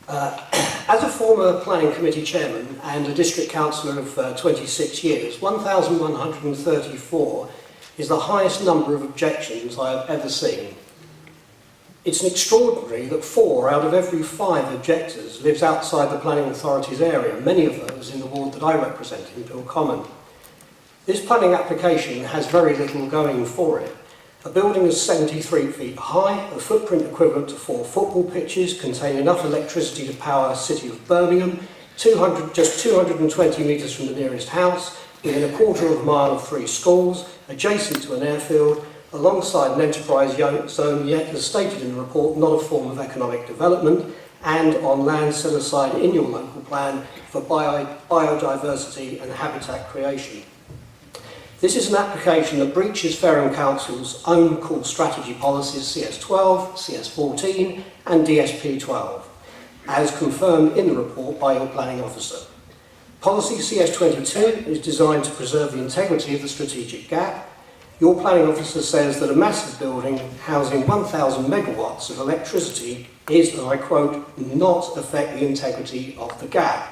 As a former planning committee chairman and a district councillor of 26 years, 1,134 is the highest number of objections I have ever seen. It's extraordinary that 4 out of every 5 objectors lives outside the planning authority's area, many of those in the ward that I represent in Peel Common. This planning application has very little going for it. A building is 73 feet high, a footprint equivalent to 4 football pitches, containing enough electricity to power the city of Birmingham, just 220 metres from the nearest house, within a quarter of a mile of 3 schools, adjacent to an airfield, alongside an enterprise zone, yet as stated in the report, not a form of economic development, and on land set aside in your local plan for biodiversity and habitat creation. This is an application that breaches Fareham Council's own core strategy policies CS12, CS14 and DSP12, as confirmed in the report by your planning officer. Policy CS22 is designed to preserve the integrity of the strategic gap. Your planning officer says that a massive building housing 1,000 megawatts of electricity is, and I quote, not affect the integrity of the gap.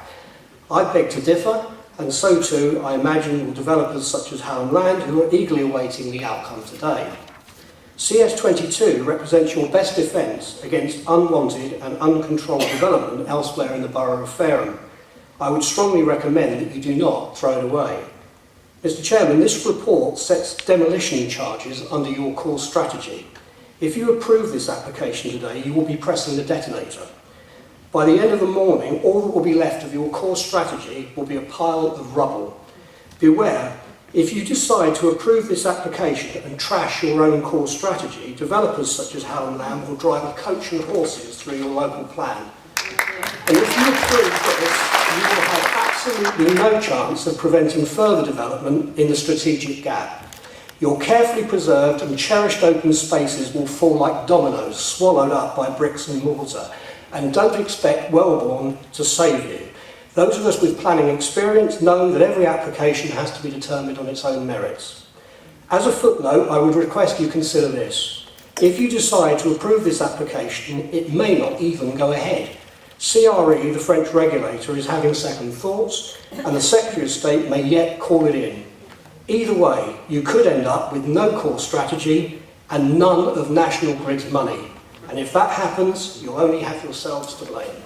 I beg to differ, and so too, I imagine, will developers such as Hallam Land, who are eagerly awaiting the outcome today. CS22 represents your best defence against unwanted and uncontrolled development elsewhere in the borough of Fareham. I would strongly recommend that you do not throw it away. Mr. Chairman, this report sets demolition charges under your core strategy. If you approve this application today, you will be pressing the detonator. By the end of the morning, all that will be left of your core strategy will be a pile of rubble. Beware, if you decide to approve this application and trash your own core strategy, developers such as Hallam Land will drive a coach and horses through your local plan. And if you approve this, you will have absolutely no chance of preventing further development in the strategic gap. Your carefully preserved and cherished open spaces will fall like dominoes swallowed up by bricks and mortar. And don't expect Wellborn to save you. Those of us with planning experience know that every application has to be determined on its own merits. As a footnote, I would request you consider this. If you decide to approve this application, it may not even go ahead. CRE, the French regulator, is having second thoughts, and the Secretary of State may yet call it in. Either way, you could end up with no core strategy and none of National Grid's money. And if that happens, you'll only have yourselves to blame.